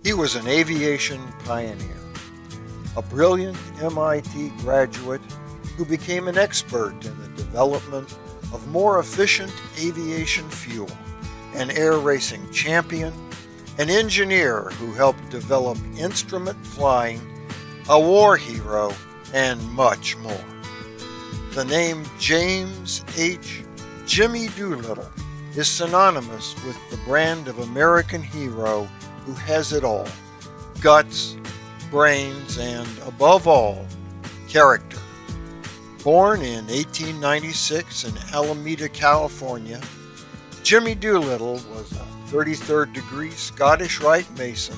He was an aviation pioneer, a brilliant MIT graduate who became an expert in the development of more efficient aviation fuel, an air racing champion, an engineer who helped develop instrument flying, a war hero, and much more. The name James H. Jimmy Doolittle is synonymous with the brand of American hero who has it all: guts, brains, and above all, character. Born in 1896 in Alameda, California, Jimmy Doolittle was a 33rd degree Scottish Rite Mason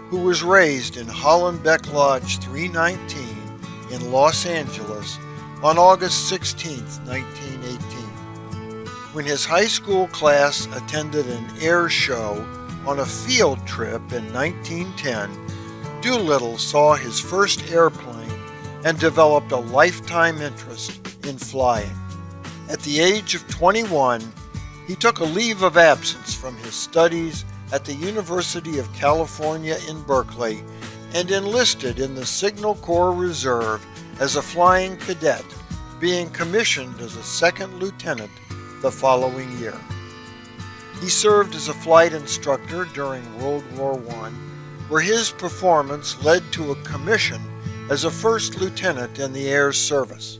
who was raised in Hollenbeck Lodge 319 in Los Angeles on August 16, 1918. When his high school class attended an air show on a field trip in 1910, Doolittle saw his first airplane and developed a lifetime interest in flying. At the age of 21, he took a leave of absence from his studies at the University of California in Berkeley and enlisted in the Signal Corps Reserve as a flying cadet, being commissioned as a second lieutenant the following year. He served as a flight instructor during World War I, where his performance led to a commission as a first lieutenant in the Air Service.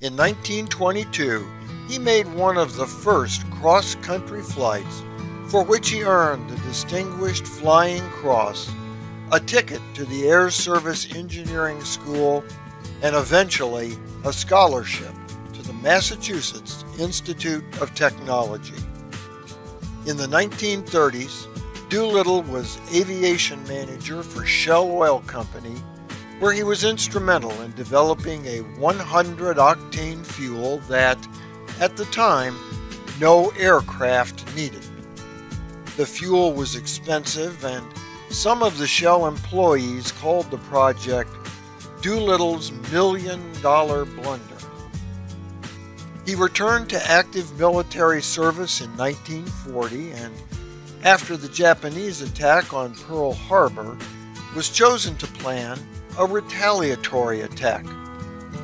In 1922, he made one of the first cross-country flights, for which he earned the Distinguished Flying Cross, a ticket to the Air Service Engineering School, and eventually a scholarship to the Massachusetts Institute of Technology. In the 1930s, Doolittle was aviation manager for Shell Oil Company, where he was instrumental in developing a 100-octane fuel that, at the time, no aircraft needed. The fuel was expensive, and some of the Shell employees called the project Doolittle's $1 million blunder. He returned to active military service in 1940 and, after the Japanese attack on Pearl Harbor, was chosen to plan a retaliatory attack.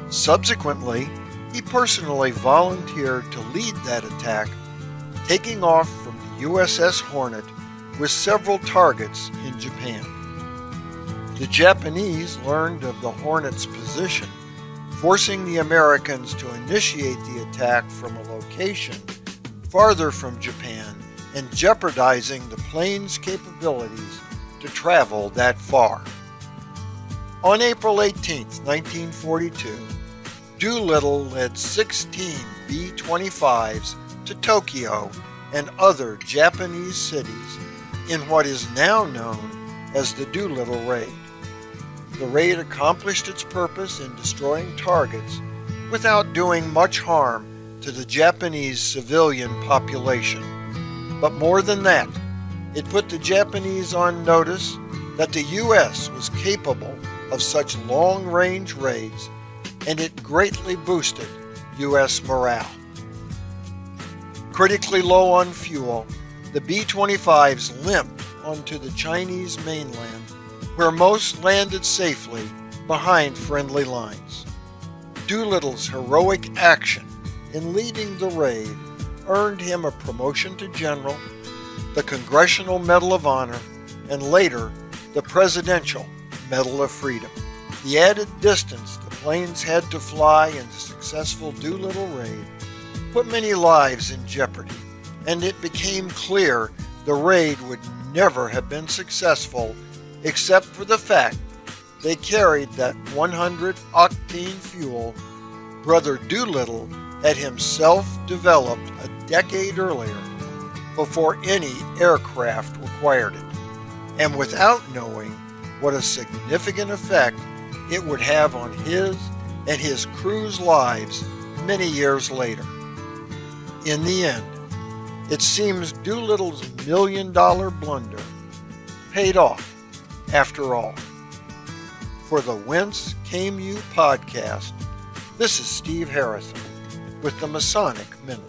Subsequently, he personally volunteered to lead that attack, taking off from the USS Hornet with several targets in Japan. The Japanese learned of the Hornet's position, forcing the Americans to initiate the attack from a location farther from Japan and jeopardizing the plane's capabilities to travel that far. On April 18, 1942, Doolittle led 16 B-25s to Tokyo and other Japanese cities in what is now known as the Doolittle Raid. The raid accomplished its purpose in destroying targets without doing much harm to the Japanese civilian population. But more than that, it put the Japanese on notice that the U.S. was capable of such long-range raids, and it greatly boosted U.S. morale. Critically low on fuel, the B-25s limped onto the Chinese mainland, where most landed safely behind friendly lines. Doolittle's heroic action in leading the raid earned him a promotion to general, the Congressional Medal of Honor, and later the Presidential Medal of Freedom. The added distance the planes had to fly in the successful Doolittle raid put many lives in jeopardy, and it became clear the raid would never have been successful except for the fact they carried that 100-octane fuel Brother Doolittle had himself developed a decade earlier, before any aircraft required it, and without knowing what a significant effect it would have on his and his crew's lives many years later. In the end, it seems Doolittle's $1 million blunder paid off after all. For the Whence Came You podcast, this is Steve Harrison with the Masonic Minute.